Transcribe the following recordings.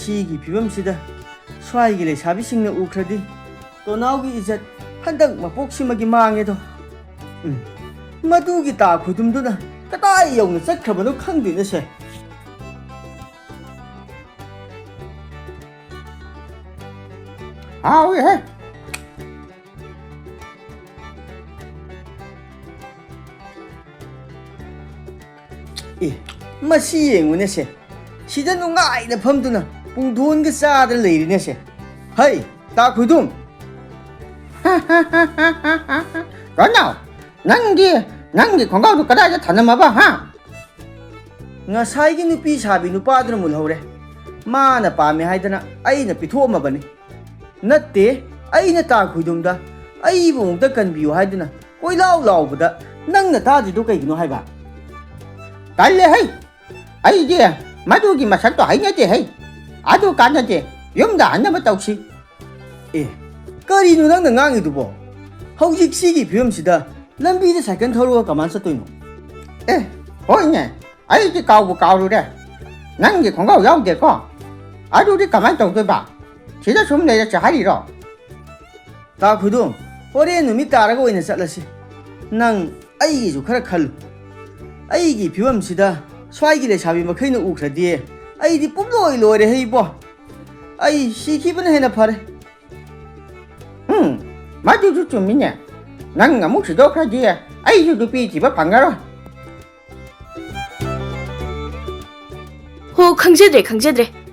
시기 비범시다 스와이기 레사비싱나 우크라디 또나오기 이제 한dak 마복심하기 망해도 마두기 다 구둠두나 그다이 용을 싹하면은 캉디네세 아우 예. 마시 앵우네세 시다 누가이나 펌두나 뿡두온게 싸들 레이리네세 하이 다 구둠 그러나 nangi kongaw kada tanama ba ha nga saigi nupi sabi nupadra mulhore mana pame haidana aina pithoma bani natte aina ta khudumda ai bungda kanbiu haidana koi law bada nangna tadi do kaigino haiba 달래 헤이 아이게 마두기 마삭도 하이냐지 헤이 아두 간자지 염다 안 남았다 혹시 에 까리누 nangna ngangidubo hojik sigi 비엄시다 lambi 사건 털어가 가만 썼도이노 에 호이네 아이게 까우르래 nangi kongaw 야우게 거 아두리 가만 둬도 봐 진짜 좀 내려 하리로 다 khudum ore numi taraga oina chatlasi nang ai ju khara khal ai gi phiwam sida swai gi le sabi makhaina ukhradi ai di publoi lore hei bo ai sikhiban hena phare 마두주 좀 미네 난 아무것도 그러지 아이주도 삐지바 방가로 호 강제드레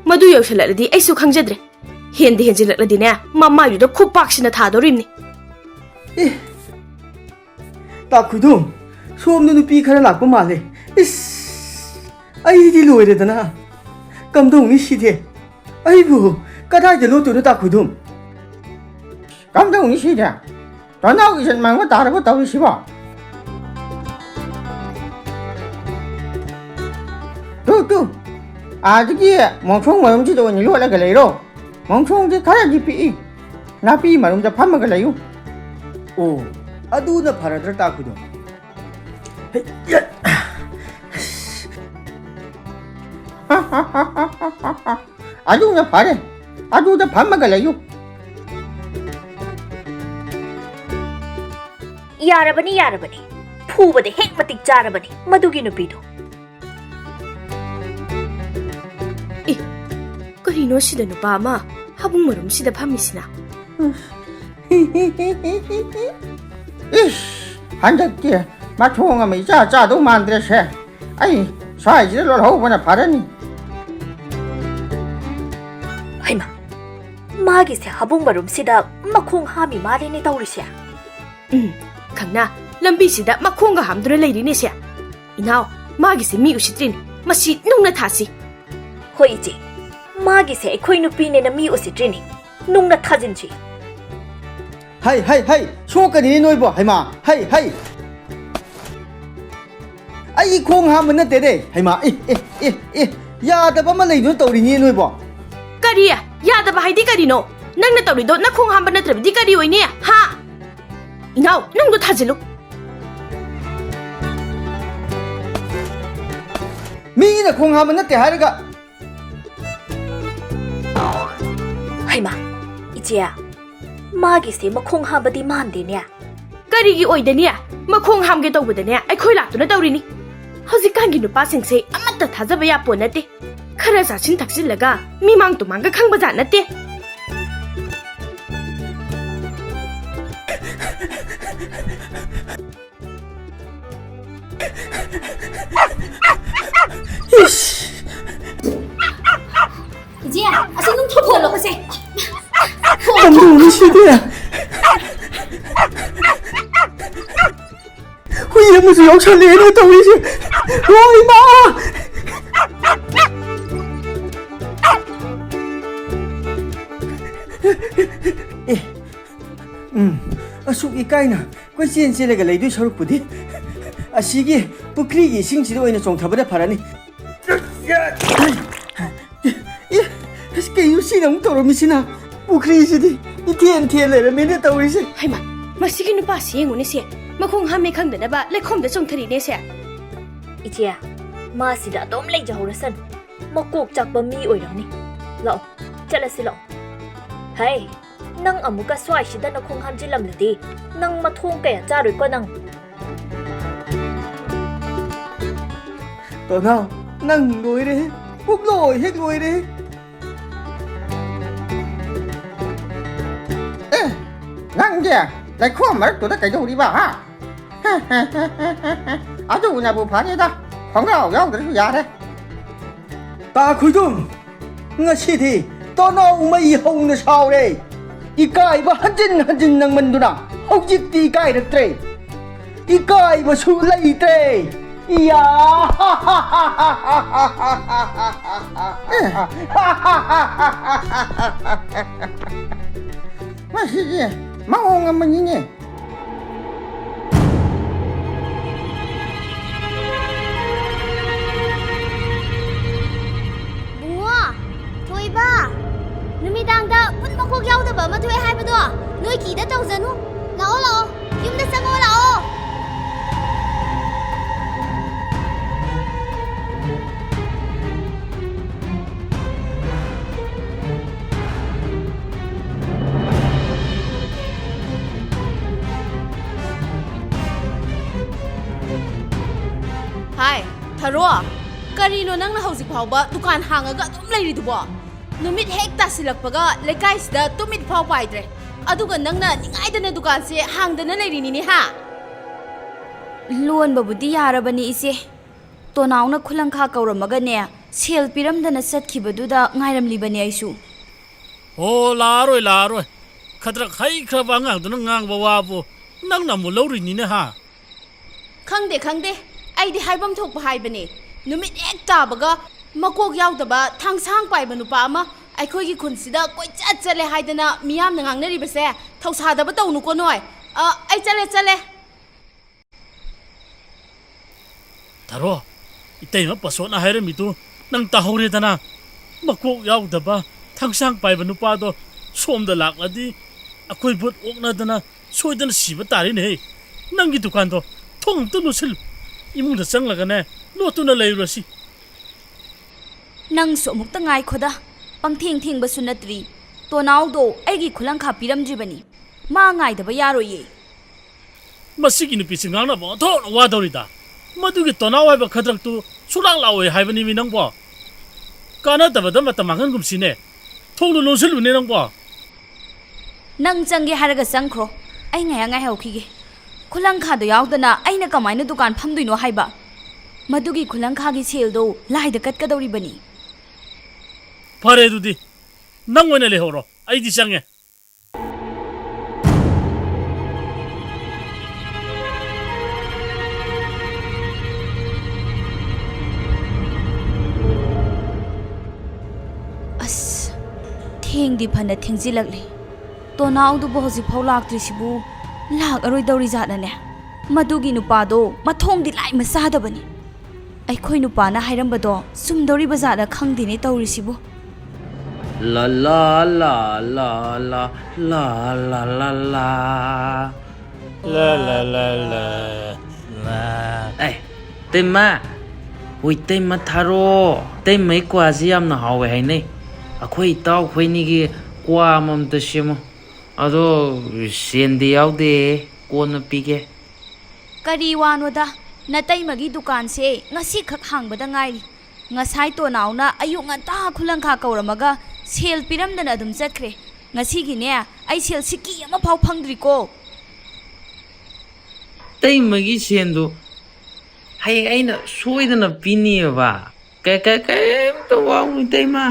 마두 여실라디 아이수 강제드레 현디 현질라디네 마마유도 코박시나 타도림니 다 khudum somnu nupi khara lakpa male is ai di lore dana kamdong ni side ai bu kada je lo tu da khudum 감동이 시대 더 나오기 전만 거 다르고 더 쉬워 또 아직이 멍청 모임지도 오늘 요래 그래요 멍청지 가야지 삐 나삐 말음자 밥 먹을래요 오 aduna pharadra ta khudum 아주 그냥 바래 아주 그냥 밥 먹을래요 야라바니 푸바데 핵마틱 자라바니 마두기 누피도 이 그리노 시다 누파마 하붕 머름 시다 파미시나 이씨 한적기 마초응하면 짜도 만들어서 아이 사이즈를 하고보나 바라니 하이마 마기세 하붕 머름 시다 마콩 하미 마리니 타우리시야 강나 lambi시다 마콩가 함드레 레이리네시야 이나오 마기세 미 우시트린 마시 농나 타시 호이지 마기세 에코이 누피네나 미 우시트리니 농나 타진지 hai shokani noi bo haima hai ai khong ha man te de haima ya da ba ma lei no tori ni noi bo 까리야 야다바 하이디 까리노 낭나 떠리도 나 콩 한번 나트라비디 까리 오이니 하 이나오 낭도 타질로 미나 khong ha man te haraga 하이마 이제야 마기세 마콩 한바디 만데냐 까리기 오이데냐 마콩 함게 떠보데냐 아이코이 라뚜나 떠리니 허지간기 누빠싱세 아마따 타자바야 뽀나떼 खरा जासिन थाक्सिलगा मिमांग तुमांगा खांबा जानते 이제야 아직 놈 털고 올라가세 감동이 시대야 후이에 무슨 역할을 해냈다 우리 집 오이마 asuk ikaina koi chen chen lega leidui saruk pudi asigi pukri gi sing chiro oina chongthabada pharani eske yusi nam toromisina pukri sidi iten le mene tawisi haima masigi nupa siengune se makhong hame khangdana ba lekhom da chongthari ne se ichia ma sida dom lei jahurasan makok chakba mi oiramni ꯂꯥꯛꯑꯣ ꯆꯠꯂꯁꯤ ꯂꯥꯛꯑꯣ ꯍꯩ ꯅꯪ ꯑꯃꯨꯛꯀ ꯁ꯭ꯋꯥꯏꯁꯤꯗ ꯅꯈꯣꯡ ꯍꯥꯝꯖꯤꯜꯂꯝꯂꯗꯤ ꯅꯪ ꯃꯊꯣꯡ ꯀꯌꯥ ꯆꯥꯔꯣꯏꯀꯣ ꯅꯪ ꯇꯣꯅꯥꯎ ꯅꯪ ꯂꯣꯏꯔꯦ ꯄꯨꯛꯂꯣꯏ ꯍꯦꯛ ꯂꯣꯏꯔꯦ ꯅꯪꯁꯦ ꯂꯩꯈꯣꯝ ꯃꯔꯛꯇꯨꯗ ꯀꯩꯗꯧꯔꯤꯕ ꯍꯥ ꯑꯗꯨꯅꯕꯨ ꯐꯔꯦꯗ ꯈꯣꯡꯒ꯭ꯔꯥꯎ ꯌꯥꯎꯗ꯭ꯔꯁꯨ ꯌꯥꯔꯦ ꯇꯥ ꯈꯨꯏꯗꯨꯝ ꯉꯁꯤꯗꯤ ꯇꯣꯅꯥꯎ ꯃꯩ ꯍꯧꯅ ꯁꯥꯎꯔꯦ ꯏꯀꯥꯏꯕ ꯍꯟꯖꯤꯟ ꯍꯟꯖꯤꯟ ꯅꯪꯃꯟꯗꯨꯅ ꯍꯧꯖꯤꯛꯇꯤ ꯏꯀꯥꯏꯔꯛꯇ꯭ꯔꯦ ꯏꯀꯥꯏꯕꯁꯨ ꯂꯩꯇ꯭ꯔꯦ 이야 마시지 망옹한번이니 ꯕꯨꯡꯉꯣ ꯊꯣꯏꯕ ꯅꯨꯃꯤꯗꯥꯡꯗ ꯄꯨꯟ ꯃꯀꯣꯛ ꯌꯥꯎꯗꯕ ꯑꯃ ꯊꯣꯛꯑꯦ ꯍꯥꯏꯕꯗꯣ ꯅꯣꯏ ꯀꯤꯗ ꯇꯧꯖꯅꯨ ꯂꯥꯛꯑꯣ ꯂꯥꯛꯑꯣ ꯌꯨꯝꯗ ꯆꯪꯉꯣ ꯂꯥꯛꯑꯣ ꯍꯥꯏ ꯊꯥꯔꯣ ꯀꯔꯤꯅꯣ ꯅꯪꯅ ꯍꯧꯖꯤꯛ ꯐꯥꯎꯕ ꯗꯨꯀꯥꯟ ꯍꯥꯡꯉꯒ ꯑꯗꯨꯝ ꯂꯩꯔꯤꯗꯨꯕꯣ ꯅꯨꯃꯤꯠ ꯍꯦꯛ ꯇꯥꯁꯤꯜꯂꯛꯄꯒ ꯂꯩꯀꯥꯏꯁꯤꯗ ꯇꯨꯃꯤꯠ ꯐꯥꯎ ꯄꯥꯏꯗ꯭ꯔꯦ ꯑꯗꯨꯒ ꯅꯪꯅ ꯅꯤꯡꯉꯥꯏꯗꯅ ꯗꯨꯀꯥꯟꯁꯦ ꯍꯥꯡꯗꯅ ꯂꯩꯔꯤꯅꯤꯅꯦ ꯍꯥ ꯂꯣꯟꯕꯕꯨꯗꯤ ꯌꯥꯔꯕꯅꯤ ꯏꯆꯦ ꯇꯣꯅꯥꯎꯅ ꯈꯨꯂꯪꯈꯥ ꯀꯧꯔꯝꯃꯒꯅꯦ ꯁꯦꯜ ꯄꯤꯔꯝꯗꯅ ꯆꯠꯈꯤꯕꯗꯨꯗ ꯉꯥꯏꯔꯝꯂꯤꯕꯅꯤ ꯑꯩꯁꯨ ꯑꯣ ꯂꯥꯛꯑꯔꯣꯏ ꯈꯗ꯭ꯔꯛ ꯍꯩꯈ꯭ꯔꯕ ꯑꯉꯥꯡꯗꯨꯅ ꯉꯥꯡꯕ ꯋꯥꯕꯨ ꯅꯪꯅ ꯑꯃꯨꯛ ꯂꯧꯔꯤꯅꯤꯅꯦ ꯍꯥ ꯈꯪꯗꯦ ꯑꯩꯗꯤ ꯍꯥꯏꯐꯝ ꯊꯣꯛꯄ ꯍꯥꯏꯕꯅꯦ ꯅꯨꯃꯤꯠ ꯍꯦꯛ ꯇꯥꯕꯒ ꯃꯀꯣꯛ ꯌꯥꯎꯗꯕ ꯊꯥꯡꯁꯥꯡ ꯄꯥꯏꯕ ꯅꯨꯄꯥ ꯑꯃ ꯑꯩꯈꯣꯏꯒꯤ ꯈꯨꯟꯁꯤꯗ ꯀꯣꯏꯆꯠ ꯆꯠꯂꯦ ꯍꯥꯏꯗꯅ ꯃꯤꯌꯥꯝꯅ ꯉꯥꯡꯅꯔꯤꯕꯁꯦ ꯊꯧꯁꯥꯗꯕ ꯇꯧꯅꯨꯀꯣ ꯅꯣꯏ ꯑꯩ ꯆꯠꯂꯦ ꯊꯥꯔꯣ 이때이마 ꯄꯁꯣꯠꯅ ꯍꯥꯏꯔꯝꯃꯤꯗꯨ ꯅꯪ ꯇꯥꯍꯧꯔꯦꯗꯅ ꯃꯀꯣꯛ ꯌꯥꯎꯗꯕ ꯊꯥꯡꯁꯥꯡ ꯄꯥꯏꯕ ꯅꯨꯄꯥꯗꯣ ꯁꯣꯝꯗ ꯂꯥꯛꯂꯗꯤ ꯑꯩꯈꯣꯏ ꯕꯨꯠ ꯑꯣꯛꯅꯗꯅ ꯁꯣꯏꯗꯅ ꯁꯤꯕ ꯇꯥꯔꯦꯅꯦꯍꯦ ꯅꯪꯒꯤ ꯗꯨꯀꯥꯟꯗꯣ ꯊꯣꯡ ꯑꯝꯇ ꯂꯣꯠꯁꯤꯜꯂꯨ 이문ꯗ ꯆꯪꯂꯒꯅꯦ ꯂꯣꯠꯇꯨꯅ ꯂꯩꯔꯨꯔꯁꯤ ꯅꯪꯁꯨ ꯑꯃꯨꯛꯇ ꯉꯥꯏꯈꯣꯗ ꯄꯪꯊꯦꯡ ꯊꯦꯡꯕꯁꯨ ꯅꯠꯇ꯭ꯔꯤ ꯇꯣꯅꯥꯎꯗꯣ ꯑꯩꯒꯤ ꯈꯨꯂꯪꯈꯥ ꯄꯤꯔꯝꯗ꯭ꯔꯤꯕꯅꯤ ꯃꯥ ꯉꯥꯏꯗꯕ ꯌꯥꯔꯣꯏꯌꯦ ꯃꯁꯤꯒꯤ ꯅꯨꯄꯤꯁꯤ ꯉꯥꯡꯅꯕ ꯑꯣꯟꯊꯣꯛꯅ ꯋꯥꯗꯧꯔꯤꯗ ꯃꯗꯨꯒꯤ ꯇꯣꯅꯥꯎ ꯍꯥꯏꯕ ꯈꯗ꯭ꯔꯛꯇꯨ ꯁꯨꯡꯂꯥꯛ ꯂꯥꯛꯑꯣꯏ ꯍꯥꯏꯕꯅꯤꯃꯤ ꯅꯪꯕꯣ ꯀꯥꯟꯅꯗꯕꯗ ꯃꯇꯝ ꯃꯥꯡꯍꯟꯒꯨꯝꯁꯤꯅꯦ ꯊꯣꯡꯗꯨ ꯂꯣꯟꯁꯤꯜꯂꯨꯅꯦ ꯅꯪꯕꯣ ꯅꯪ ꯆꯪꯒꯦ ꯍꯥꯏꯔꯒ ꯆꯪꯈ꯭ꯔꯣ ꯑꯩ ꯉꯥꯏꯍꯧꯈꯤꯒꯦ ꯈꯨꯂꯪꯈꯥꯗꯣ ꯌꯥꯎꯗꯅ ꯑꯩꯅ ꯀꯃꯥꯏꯅ ꯗꯨꯀꯥꯟ ꯐꯝꯗꯣꯏꯅꯣ ꯍꯥꯏꯕ ꯃꯗꯨꯒꯤ ꯈꯨꯂꯪꯈꯥꯒꯤ ꯁꯦꯜꯗꯣ ꯂꯥꯏꯗ ꯀꯠꯀꯗꯧꯔꯤꯕꯅꯤ ꯐꯔꯦ ꯑꯗꯨꯗꯤ ꯅꯪ ꯑꯣꯏꯅ ꯂꯩꯍꯧꯔꯣ ꯑꯩꯗꯤ ꯆꯪꯉꯦ ꯑꯁ ꯊꯦꯡꯗꯤ ꯐꯅ ꯊꯦꯡꯖꯤꯜꯂꯛꯂꯤ ꯇꯣꯅꯥꯎꯗꯨꯕꯨ ꯍꯧꯖꯤꯛꯐꯥꯎ ꯂꯥꯛꯇ꯭ꯔꯤꯁꯤꯕꯨ ꯂꯥꯛꯑꯔꯣꯏꯗꯧꯔꯤ ꯖꯥꯠꯅꯅꯦ ꯃꯗꯨꯒꯤ ꯅꯨꯄꯥꯗꯣ ꯃꯊꯣꯡꯗꯤ ꯂꯥꯏꯃ ꯆꯥꯗꯕꯅꯤ ꯑꯩꯈꯣꯏ ꯅꯨꯄꯥꯅ ꯍꯥꯏꯔꯝꯕꯗꯣ ꯆꯨꯝꯗꯧꯔꯤꯕ ꯖꯥꯠꯅ ꯈꯪꯗꯦꯅꯦ ꯇꯧꯔꯤꯁꯤꯕꯨ La la la la la la la la la La la la la la Ê, tên ma Ui tên ma tharo Tên mấy quả gì em nào hào về hay này À khuây tao khuây nì kì Quả mầm tà xì mò À đô Xên đi áo đi Cô nà bì kê ꯀꯔꯤ ꯋꯥꯅꯣꯗ ꯅꯇꯩꯃꯒꯤ ꯗꯨꯀꯥꯟꯁꯦ ꯉꯁꯤ ꯈꯛ ꯍꯥꯡꯕꯗ ꯉꯥꯏꯔꯤ ꯉꯁꯥꯏ ꯇꯣꯅꯥꯎꯅ ꯑꯌꯨꯛ ꯉꯟꯇꯥ ꯈꯨꯂꯪꯈꯥ ꯀꯧꯔꯝꯃꯒ ꯁꯦꯜ ꯄꯤꯔꯝꯗꯅ ꯑꯗꯨꯝ ꯆꯠꯈ꯭ꯔꯦ ꯉꯁꯤꯒꯤꯅꯦ ꯑꯩ ꯁꯦꯜ ꯁꯤꯀꯤ ꯑꯃꯐꯥꯎ ꯐꯪꯗ꯭ꯔꯤꯀꯣ Tên mấy cái xên đô Hay anh nà xôi đà nà bì nì bà Cái em tao vào người tên ma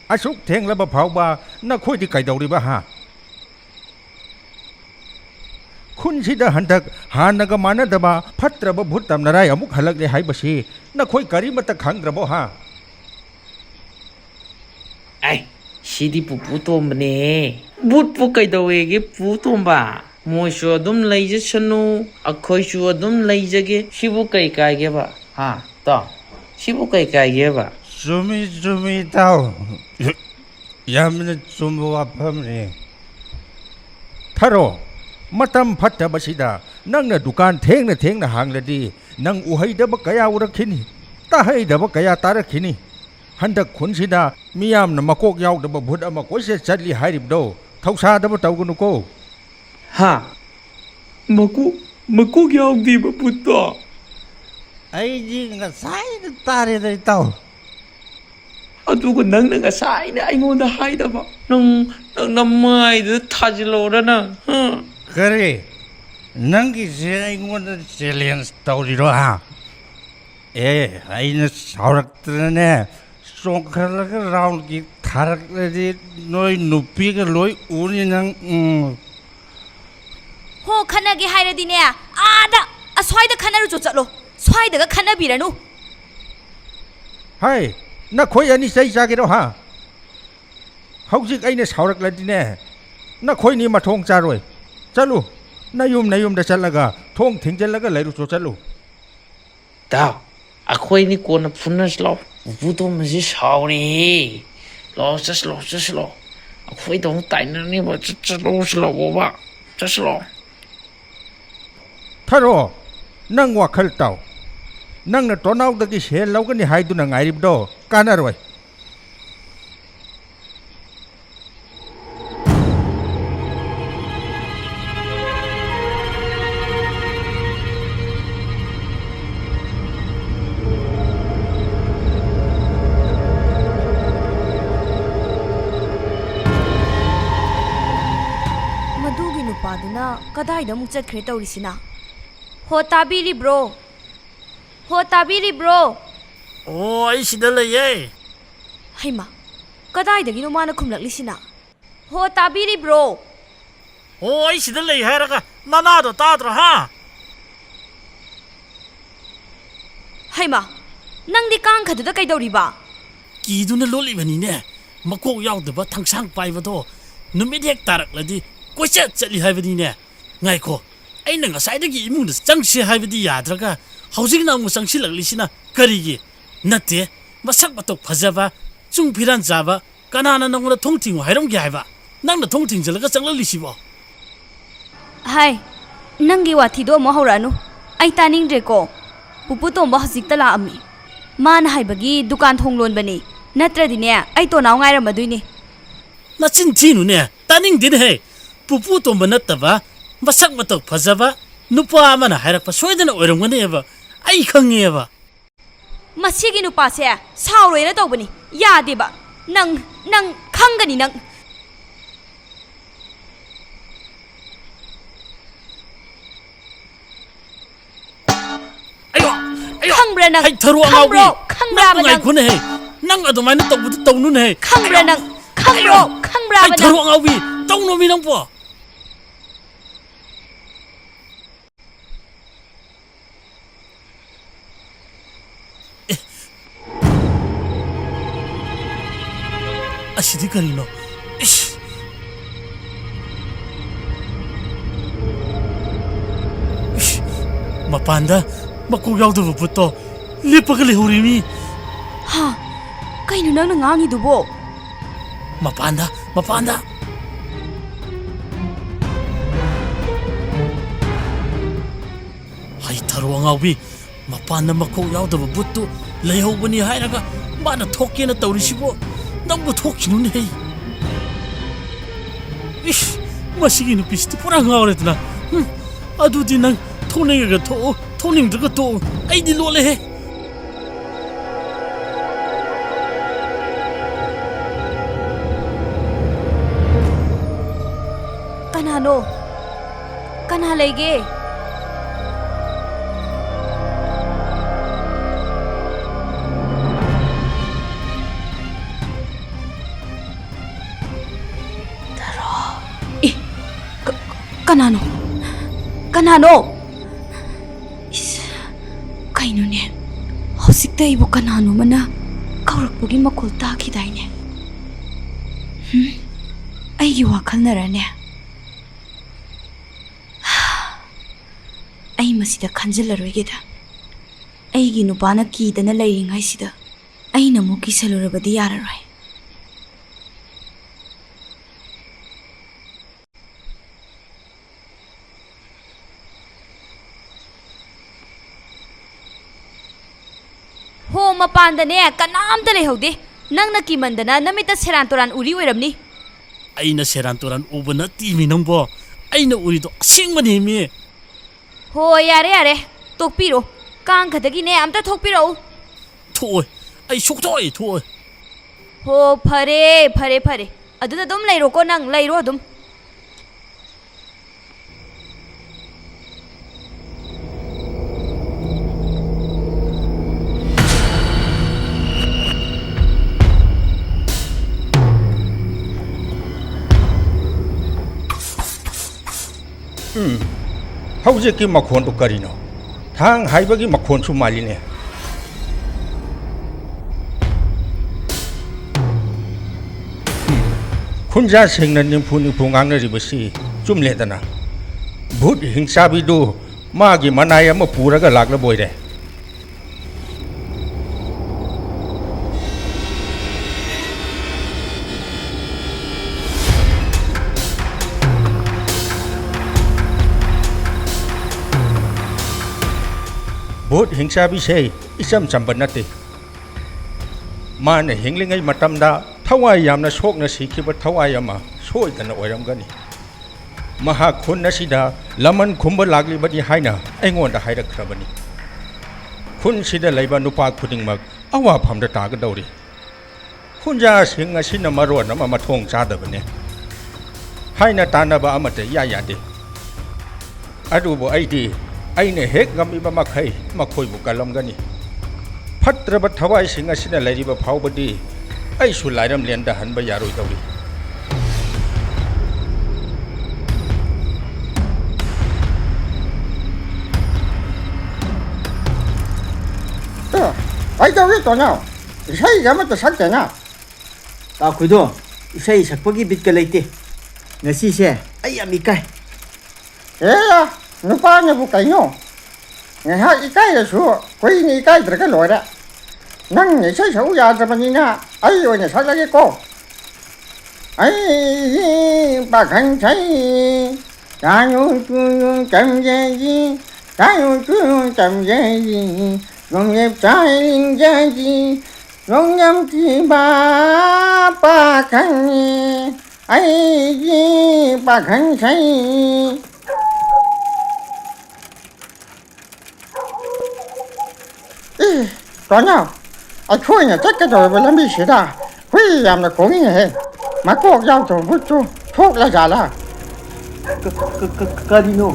ꯑꯁꯨꯛ ꯊꯦꯡꯂꯕ ꯐꯥꯎꯕ ꯅꯈꯣꯏꯗꯤ ꯀꯩꯗꯧꯔꯤꯕ ꯍꯥ ꯈꯨꯟꯁꯤꯗ ꯍꯟꯗꯛ ꯍꯥꯟꯅꯒ ꯃꯥꯟꯅꯗꯕ ꯐꯠꯇ꯭ꯔꯕ ꯚꯨꯠ ꯇꯝꯅꯔꯥꯏ ꯑꯃꯨꯛ ꯍꯜꯂꯛꯂꯦ ꯍꯥꯏꯕꯁꯤ ꯅꯈꯣꯏ ꯀꯔꯤꯃꯠꯇ ꯈꯪꯗ꯭ꯔꯕꯣ ꯍꯥ Ai, sidi pupu tomba ne. But pu kai da wege pu tomba. Mo shu adum laije sanu. Akhoi shu adum laije ge. Shibu kai ge ba. Ha, ta. Shibu kai ge ba. ꯆꯨꯝꯃꯤ ꯇꯥꯎ ꯌꯥꯝꯅ ꯆꯨꯝꯕ ꯋꯥꯐꯝꯅꯤ ꯊꯥꯔꯣ ꯃꯇꯝ ꯐꯠꯇꯕꯁꯤꯗ ꯅꯪꯅ ꯗꯨꯀꯥꯟ ꯊꯦꯡꯅ ꯍꯥꯡꯂꯗꯤ ꯅꯪ ꯎꯍꯩꯗꯕ ꯀꯌꯥ ꯎꯔꯛꯈꯤꯅꯤ ꯇꯥꯍꯩꯗꯕ ꯀꯌꯥ ꯇꯥꯔꯛꯈꯤꯅꯤ ꯍꯟꯗꯛ ꯈꯨꯟꯁꯤꯗ ꯃꯤꯌꯥꯝꯅ ꯃꯀꯣꯛ ꯌꯥꯎꯗꯕ ꯚꯨꯠ ꯑꯃ ꯀꯣꯏꯆꯠ ꯆꯠꯂꯤ ꯍꯥꯏꯔꯤꯕꯗꯣ ꯊꯧꯁꯥꯗꯕ ꯇꯧꯒꯅꯨꯀꯣ ꯍꯥ ꯃꯀꯣꯛ ꯌꯥꯎꯗꯦꯕ ꯕꯨꯠꯇꯣ ꯑꯩꯗꯤ ꯉꯁꯥꯏꯅ ꯇꯥꯔꯦꯗ ꯏꯇꯥꯎ ꯑꯗꯨꯒ ꯅꯪꯅ ꯉꯁꯥꯏꯅ ꯑꯩꯉꯣꯟꯗ ꯍꯥꯏꯗꯕ ꯅꯪ ꯃꯥꯏꯗꯨꯗ ꯊꯥꯖꯤꯜꯂꯧꯔ ꯅꯪ ꯀꯔꯤ ꯅꯪꯒꯤꯁꯦ ꯑꯩꯉꯣꯟꯗ ꯆꯦꯂꯦꯟꯖ ꯇꯧꯔꯤꯔꯣ ꯍꯥ ꯑꯩꯅ ꯁꯥꯎꯔꯛꯇꯅꯅꯦ ꯆꯣꯡꯈꯠꯂꯒ ꯔꯥꯎꯟꯒꯤ ꯊꯥꯔꯛꯂꯗꯤ ꯅꯣꯏ ꯅꯨꯄꯤꯒ ꯂꯣꯏ ꯎꯅꯤ ꯅꯪ ꯍꯣ ꯈꯟꯅꯒꯦ ꯍꯥꯏꯔꯗꯤꯅꯦ ꯑꯥꯗ ꯑꯁ꯭ꯋꯥꯏꯗ ꯈꯟꯅꯔꯨꯆꯣ ꯆꯠꯂꯣ ꯁ꯭ꯋꯥꯏꯗꯒ ꯈꯟꯅꯕꯤꯔꯅꯨ ꯍꯥꯏ ꯅꯈꯣꯏ ꯑꯅꯤ ꯆꯩ ꯆꯥꯒꯦꯔꯣ ꯍꯥ ꯍꯧꯖꯤꯛ ꯑꯩꯅ ꯁꯥꯎꯔꯛꯂꯗꯤꯅꯦ ꯅꯈꯣꯏꯅꯤ ꯃꯊꯣꯡ ꯆꯥꯔꯣꯏ ꯆꯠꯂꯨ ꯅꯌꯨꯝꯗ ꯆꯠꯂꯒ ꯊꯣꯡ ꯊꯤꯡꯖꯤꯜꯂꯒ ꯂꯩꯔꯨꯆꯣ ꯆꯠꯂꯨ ꯇꯥꯎ ꯑꯩꯈꯣꯏꯅꯤ ꯀꯣꯟꯅ ꯐꯨꯅꯁꯤ ꯂꯥꯛꯑꯣ ꯄꯨꯄꯨ ꯇꯣꯝꯕꯁꯤ ꯁꯥꯎꯔꯦꯍꯦ ꯂꯥꯛꯑꯣ ꯆꯠꯁꯤ ꯂꯥꯛꯑꯣ ꯑꯩꯈꯣꯏꯗ ꯑꯃꯨꯛ ꯇꯥꯏꯅꯅꯤꯕ ꯆꯠꯂꯨꯁꯤ ꯂꯥꯛꯑꯣꯕ ꯆꯠꯁꯤ ꯂꯥꯛꯑꯣ ꯊꯔꯣ ꯅꯪ ꯋꯥꯈꯜ ꯇꯥꯎ ꯅꯪꯅ ꯇꯣꯅꯥꯎꯗꯒꯤ ꯁꯦꯜ ꯂꯧꯒꯅꯤ ꯍꯥꯏꯗꯨꯅ ꯉꯥꯏꯔꯤꯕꯗꯣ ꯀꯥꯟꯅꯔꯣꯏ ꯃꯗꯨꯒꯤ ꯅꯨꯄꯥꯗꯨꯅ ꯀꯗꯥꯏꯗ ꯑꯃꯨꯛ ꯆꯠꯈ꯭ꯔꯦ ꯇꯧꯔꯤꯁꯤꯅ ꯍꯣ ꯇꯥꯕꯤꯔꯤꯕ꯭ꯔꯣ ꯑꯣ ꯑꯩ ꯁꯤꯗ ꯂꯩꯌꯦ ꯍꯩꯃꯥ ꯀꯗꯥꯏꯗꯒꯤꯅꯣ ꯃꯥꯅ ꯈꯨꯝꯂꯛꯂꯤꯁꯤꯅ ꯍꯣ ꯇꯥꯕꯤꯔꯤꯕ꯭ꯔꯣ ꯑꯣ ꯑꯩ ꯁꯤꯗ ꯂꯩ ꯍꯥꯏꯔꯒ ꯅꯅꯥꯗꯣ ꯇꯥꯗ꯭ꯔꯣ ꯍꯥ ꯍꯩꯃꯥ ꯅꯪꯗꯤ ꯀꯥꯡꯈꯗꯨꯗ ꯀꯩꯗꯧꯔꯤꯕ ꯀꯤꯗꯨꯅ ꯂꯣꯠꯂꯤꯕꯅꯤꯅꯦ ꯃꯀꯣꯛ ꯌꯥꯎꯗꯕ ꯊꯥꯡꯁꯥꯡ ꯄꯥꯏꯕꯗꯣ ꯅꯨꯃꯤꯠ ꯍꯦꯛ ꯇꯥꯔꯛꯂꯗꯤ ꯀꯣꯏꯆꯠ ꯆꯠꯂꯤ ꯍꯥꯏꯕꯅꯤꯅꯦ ꯉꯥꯏꯈꯣ ꯑꯩꯅ ꯉꯁꯥꯏꯗꯒꯤ ꯏꯃꯨꯡꯗ ꯆꯪꯁꯤ ꯍꯥꯏꯕꯗꯤ ꯌꯥꯗ꯭ꯔꯒ ꯍꯧꯖꯤꯛꯅ ꯑꯃꯨꯛ ꯆꯪꯁꯤꯜꯂꯛꯂꯤꯁꯤ나 ꯀꯔꯤꯒꯤ ꯅꯠꯇꯦ ꯃꯁꯛ ꯃꯇꯧ ꯐꯖꯕ ꯆꯨꯡ ꯐꯤꯔꯥꯟ ꯆꯥꯕ ꯀꯅꯥꯅ ꯅꯪꯉꯣꯟꯗ ꯊꯣꯡ ꯊꯤꯡꯉꯨ ꯍꯥꯏꯔꯝꯒꯦ ꯍꯥꯏꯕ ꯅꯪꯅ ꯊꯣꯡ ꯊꯤꯡꯖꯤꯜꯂꯒ ꯆꯪꯂꯛꯂꯤꯁꯤꯕꯣ ꯍꯥꯏ ꯅꯪꯒꯤ ꯋꯥꯊꯤꯗꯣ ꯑꯃꯨꯛ ꯍꯧꯔꯛꯑꯅꯨ ꯑꯩ ꯇꯥꯅꯤꯡꯗ꯭ꯔꯦꯀꯣ ꯄꯨꯄꯨ ꯇꯣꯝꯕ ꯍꯧꯖꯤꯛꯇ ꯂꯥꯛꯑꯝꯃꯤ ꯃꯥꯅ ꯍꯥꯏꯕꯒꯤ ꯗꯨꯀꯥꯟ ꯊꯣꯡ ꯂꯣꯟꯕꯅꯤ ꯅꯠꯇ꯭ꯔꯗꯤꯅꯦ ꯑꯩ ꯇꯣꯅꯥꯎ ꯉꯥꯏꯔꯝꯃꯗꯣꯏꯅꯤ ꯅꯆꯤꯟ ꯊꯤꯅꯨꯅꯦ ꯇꯥꯅꯤꯡꯗꯦꯅꯦꯍꯦ ꯄꯨꯄꯨ ꯇꯣꯝꯕ ꯅꯠꯇꯕ ꯃꯁꯛ ꯃꯇꯧ ꯐꯖꯕ ꯅꯨꯄꯥ ꯑꯃꯅ ꯍꯥꯏꯔꯛꯄ ꯁꯣꯏꯗꯅ ꯑꯣꯏꯔꯝꯒꯅꯦꯕ ꯑꯩ ꯈꯪꯉꯦꯕ ꯃꯁꯤꯒꯤ ꯅꯨꯄꯥꯁꯦ ꯁꯥꯎꯔꯣꯏꯅ ꯇꯧꯕꯅꯤ ꯌꯥꯗꯦꯕ ꯅꯪ ꯈꯪꯒꯅꯤ ꯅꯪ ꯈꯪꯕ꯭ꯔꯥ ꯅꯪ ꯍꯩꯊꯔꯣ ꯑꯉꯥꯎꯕꯤ ꯈꯪꯕ꯭ꯔꯥꯕ ꯅꯪ ꯉꯥꯏꯈꯣꯅꯦꯍꯦ ꯅꯪ ꯑꯗꯨꯃꯥꯏꯅ ꯇꯧꯕꯗꯨ ꯇꯧꯅꯨꯅꯦꯍꯦ ꯈꯪꯕ꯭ꯔꯥ ꯅꯪ ꯈꯪꯕ꯭ꯔꯥꯕ ꯅꯪ ꯍꯩꯊꯔꯣ ꯑꯉꯥꯎꯕꯤ ꯇꯧꯅꯣꯃꯤ ꯅꯪꯕꯣ ꯑꯁꯤꯗꯤ ꯀꯔꯤꯅꯣ ꯏꯁ ꯃꯄꯥꯟꯗ ꯃꯀꯣꯛ ꯌꯥꯎꯗꯕ ꯕꯨꯠꯇꯣ ꯂꯦꯞꯄꯒ ꯂꯩꯍꯧꯔꯤꯃꯤ ꯍꯥ ꯀꯩꯅꯣ ꯅꯪꯅ ꯉꯥꯡꯉꯤꯗꯨꯕꯣ ꯃꯄꯥꯟꯗ ꯍꯩꯊꯔꯣ ꯑꯉꯥꯎꯕꯤ ꯃꯄꯥꯟꯗ ꯃꯀꯣꯛ ꯌꯥꯎꯗꯕ ꯕꯨꯠꯇꯨ ꯂꯩꯍꯧꯕꯅꯤ ꯍꯥꯏꯔꯒ ꯃꯥꯅ ꯊꯣꯛꯀꯦꯅ ꯇꯧꯔꯤꯁꯤꯕꯣ ꯅꯪꯕꯨ ꯊꯣꯛꯈꯤꯅꯨꯅꯦꯍꯦ 이씨, 마시기 눈빛이 뽀랑하오래더나. 아두디 난 토닝이가 토, 토닝들가 또 아이디 놀래해. Kanano? Kanhalege? Kanano? Kanano? Kainone? Hausikta ibu kanano mana kaurakpagi makol takidaine. Aigi wakalnarane. Ai masida khanjilaroigeda. Aigi nupana kidana lairingaisida. Aina mu kisalurabadi yararoi. ꯃꯄꯥꯟꯗꯅꯦ ꯀꯅꯥꯝꯇ ꯂꯩꯍꯧꯗꯦ ꯅꯪꯅ ꯀꯤꯃꯟꯗꯅ ꯅꯃꯤꯠꯇ ꯁꯦꯔꯥꯟ ꯇꯨꯔꯥꯟ ꯎꯔꯤ ꯑꯣꯏꯔꯝꯅꯤ ꯑꯩꯅ ꯁꯦꯔꯥꯟ ꯇꯨꯔꯥꯟ ꯎꯕ ꯅꯠꯇꯦꯃꯤ ꯅꯪꯕꯣ ꯑꯩꯅ ꯎꯔꯤꯗꯣ ꯑꯁꯦꯡꯕꯅꯦꯃꯤ ꯍꯣ ꯌꯥꯔꯦ ꯌꯥꯔꯦ ꯇꯣꯛꯄꯤꯔꯣ ꯀꯥꯡ ꯈꯛꯇꯒꯤꯅꯦ ꯑꯝꯇ ꯊꯣꯛꯄꯤꯔꯛꯎ ꯊꯣꯛꯑꯣꯏ ꯑꯩ ꯁꯨꯛꯊꯣꯛ ꯊꯣꯛꯑꯣꯏ ꯍꯣ ꯐꯔꯦ ꯐꯔꯦ ꯐꯔꯦ ꯑꯗꯨꯗ ꯑꯗꯨꯝ ꯂꯩꯔꯣꯀꯣ ꯅꯪ ꯂꯩꯔꯣ ꯑꯗꯨꯝ ꯍꯧꯖꯤꯛꯀꯤ ꯃꯈꯣꯟꯗꯨ ꯀꯔꯤꯅꯣ ꯊꯥꯡ ꯍꯥꯏꯕꯒꯤ ꯃꯈꯣꯟꯁꯨ ꯃꯥꯜꯂꯤꯅꯦ ꯈꯨꯟꯖꯥꯁꯤꯡꯅ ꯅꯤꯝꯐꯨ ꯉꯥꯡꯅꯔꯤꯕꯁꯤ ꯆꯨꯝꯂꯦꯗꯅ ꯚꯨꯠ ꯍꯤꯡꯆꯥꯕꯤꯗꯨ ꯃꯥꯒꯤ ꯃꯅꯥꯏ ꯑꯃ ꯄꯨꯔꯒ ꯂꯥꯛꯂꯕꯣꯏꯔꯦ ꯚꯨꯠ ꯍꯤꯡꯆꯥꯕꯤꯁꯦ ꯏꯆꯝ ꯆꯝꯕ ꯅꯠꯇꯦ ꯃꯥꯅ ꯍꯤꯡꯂꯤꯉꯩ ꯃꯇꯝꯗ ꯊꯋꯥꯏ ꯌꯥꯝꯅ ꯁꯣꯛꯅ ꯁꯤꯈꯤꯕ ꯊꯋꯥꯏ ꯑꯃ ꯁꯣꯏꯗꯅ ꯑꯣꯏꯔꯝꯒꯅꯤ ꯃꯍꯥꯛ ꯈꯨꯟ ꯑꯁꯤꯗ ꯂꯃꯟ ꯈꯨꯝꯕ ꯂꯥꯛꯂꯤꯕꯅꯤ ꯍꯥꯏꯅ ꯑꯩꯉꯣꯟꯗ ꯍꯥꯏꯔꯛꯈ꯭ꯔꯕꯅꯤ ꯈꯨꯟꯁꯤꯗ ꯂꯩꯕ ꯅꯨꯄꯥ ꯈꯨꯗꯤꯡꯃꯛ ꯑꯋꯥꯐꯝꯗ ꯇꯥꯒꯗꯧꯔꯤ ꯈꯨꯟꯖꯥꯁꯤꯡ ꯑꯁꯤꯅ ꯃꯔꯣꯟ ꯑꯃ ꯃꯊꯣꯡ ꯆꯥꯗꯕꯅꯤ ꯍꯥꯏꯅ ꯇꯥꯟꯅꯕ ꯑꯃꯠꯇ ꯌꯥꯗꯦ ꯑꯗꯨꯕꯨ ꯑꯩꯅ ꯍꯦꯛ ꯉꯝꯃꯤꯕ ꯃꯈꯩ ꯃꯈꯣꯏꯕꯨ ꯀꯜꯂꯝꯒꯅꯤ ꯐꯠꯇ꯭ꯔꯕ ꯊꯋꯥꯏꯁꯤꯡ ꯑꯁꯤꯅ ꯂꯩꯔꯤꯕ ꯐꯥꯎꯕꯗꯤ ꯑꯩꯁꯨ ꯂꯥꯏꯔꯝꯂꯦꯟꯗ ꯍꯟꯕ ꯌꯥꯔꯣꯏꯗꯧꯔꯤ Ai đâu biết tao nào Isai ra mất sắc thế nào ꯇꯥ ꯈꯣꯏꯗꯣ ꯏꯁꯩ ꯁꯛꯄꯒꯤ ꯕꯤꯠꯀ ꯂꯩꯇꯦ ꯉꯁꯤꯁꯦ ꯑꯩ ꯌꯥꯝ ꯏꯀꯥꯏ Ê à Nó ba nhà vụ cảnh nhô Ngày hai cái là số Quay này cái được cái lỗi đó Năng nhảy xây xấu ra cho mình nha Ấy rồi nhảy xây ra cái cô Ấy bà khăn xây Cả nhô chầm dê gì Cả nhô chầm dê gì Gồng nhịp trái dê gì Gồng nhầm thì bà khăn ấy gì bà khăn xây Có nhau Anh khui nhà chắc cái rồi mà làm bị xế đà Khui làm là cố nghĩ hề Mà cô giao tổ vứt chú Thuốc là giả là ꯀꯔꯤꯅꯣ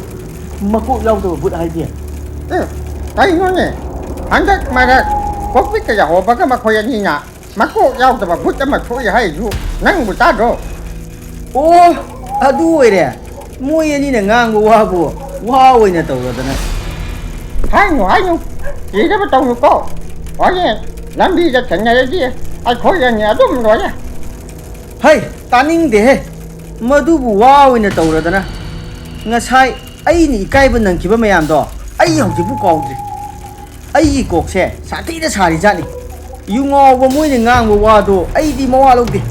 ꯃꯀꯣꯛ ꯌꯥꯎꯗꯕ ꯕꯨꯠ ꯍꯥꯏꯗꯤ Thấy nó nhỉ Hắn chắc mà ra Có biết cái giả hồ bà cái mà khui anh đi nhá Mà cô giao tổ vứt cho mà khui hay chú Năng bụi ta rồi ꯑꯣ ꯑꯗꯨ ꯑꯣꯏꯔꯦ ꯃꯣꯏ ꯑꯅꯤꯅ ꯉꯥꯡꯕ ꯋꯥꯕꯨ ꯋꯥ ꯑꯣꯏꯅ ꯇꯧꯔꯗꯅ Hai nhung Chỉ đó bắt đầu được cô Có nhỉ Làm đi ra chẳng này đi Anh khui ra nhà đúng rồi nhá ꯍꯩ ꯇꯥꯅꯤꯡꯗꯦꯍꯦ ꯃꯗꯨꯕꯨ ꯋꯥ ꯑꯣꯏꯅ ꯇꯧꯔꯗꯅ ꯉꯁꯥꯏ ꯑꯩꯅ ꯏꯀꯥꯏꯕ ꯅꯪꯈꯤꯕ ꯃꯌꯥꯝꯗꯣ ꯑꯩ ꯍꯧꯖꯤꯛꯄꯨ ꯀꯥꯎꯗ꯭ꯔꯤ ꯑꯩꯒꯤ ꯀꯣꯛꯁꯦ ꯁꯥꯊꯤꯅ ꯁꯥꯔꯤꯖꯥꯠꯅꯤ ꯌꯨ ꯉꯥꯎꯕ ꯃꯣꯏꯅ ꯉꯥꯡꯕ ꯋꯥꯗꯣ ꯑꯩꯗꯤ ꯃꯋꯥ ꯂꯧꯗꯦ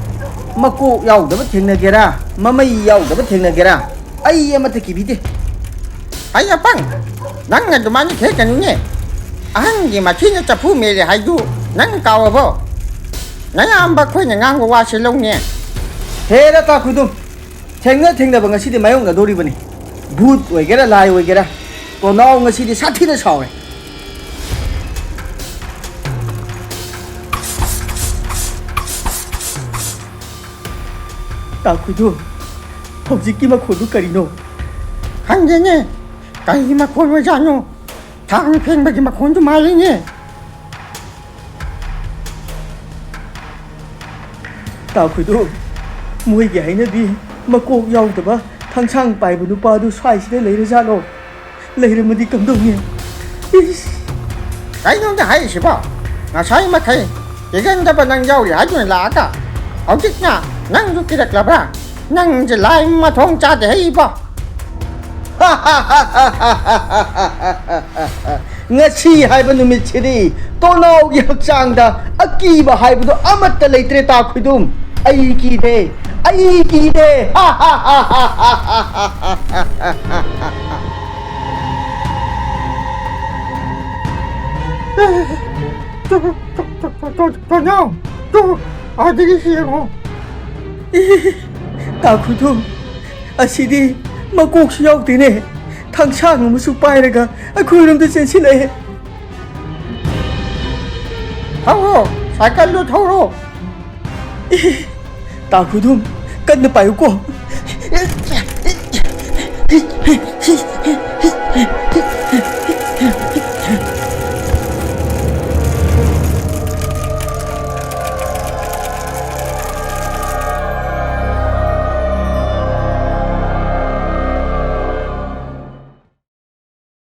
ꯃꯀꯣꯛ ꯌꯥꯎꯗꯕ ꯊꯦꯡꯅꯒꯦꯔꯥ ꯃꯃꯩ ꯌꯥꯎꯗꯕ ꯊꯦꯡꯅꯒꯦꯔꯥ ꯑꯩ ꯑꯃꯠꯇ ꯀꯤꯕꯤꯗꯦ Anh à băng Năng là tụi mình thế cần nhỉ Anh gì mà khi nó chập phu mê thì hay du Năng cao ở vô Năng am bác khuê nhà ngang của hoa xe lông nhỉ ꯍꯦꯔꯥ ꯇꯥ ꯈꯨꯗꯨꯝ ꯊꯦꯡꯅꯕ ꯉꯁꯤꯗꯤ ꯃꯥꯌꯣꯛꯅꯗꯣꯔꯤꯕꯅꯤ ꯚꯨꯠ ꯑꯣꯏꯒꯦꯔꯥ ꯂꯥꯏ ꯑꯣꯏꯒꯦꯔꯥ ꯇꯣꯅꯥꯎ ꯉꯁꯤꯗꯤ ꯁꯥꯊꯤꯅ ꯁꯥꯎꯔꯦ ꯇꯥ ꯈꯨꯗꯨꯝ ꯍꯧꯖꯤꯛꯀꯤ ꯃꯈꯣꯟꯗꯨ ꯀꯔꯤꯅꯣ Khăn gì nhỉ Cái mà khôn với ra nhô Thằng phên bởi cái mà khôn cho mai lên nhỉ ꯇꯥ ꯈꯨꯗꯨꯝ ꯃꯣꯏꯒꯤ ꯍꯩꯅꯕꯤ ꯃꯀꯣꯛ ꯌꯥꯎꯗꯕ ꯊꯥꯡꯁꯥꯡ ꯄꯥꯏꯕ ꯅꯨꯄꯥꯗꯨ ꯁ꯭ꯋꯥꯏꯁꯤꯗ ꯂꯩꯔꯖꯥꯠꯂꯣ ꯂꯩꯔꯝꯃꯗꯤ ꯀꯝꯗꯧꯅꯤ ꯏꯁ Cái nó đã hay xí bỏ Ngà say mà thầy Chỉ gần ra bà năng dâu thì hãy cho lá cả Ông chích nha Năng giúp cái đặc lập ra Năng chỉ lại mà thông cha thì hay bỏ ꯉꯁꯤ ꯍꯥꯏꯕ ꯅꯨꯃꯤꯠꯁꯤꯗꯤ ꯇꯣꯅꯥꯎꯒꯤ ꯍꯛꯆꯥꯡꯗ ꯑꯀꯤꯕ ꯍꯥꯏꯕꯗꯣ ꯑꯃꯠꯇ ꯂꯩꯇ꯭ꯔꯦ ꯇꯥ ꯈꯨꯗꯨꯝ ꯑꯩ ꯀꯤꯗꯦ Tonhão, adeus, irmão. ตาคุณทุ่มอาชีดีมาโกกชิยอกตีเนี่ยทางช่างมาสุไปเลยกะอาคุยรำตัวเซนชิเลย Thâu, sai cân luôn thâu rồi. ตาคุณทุ่มกันไปกู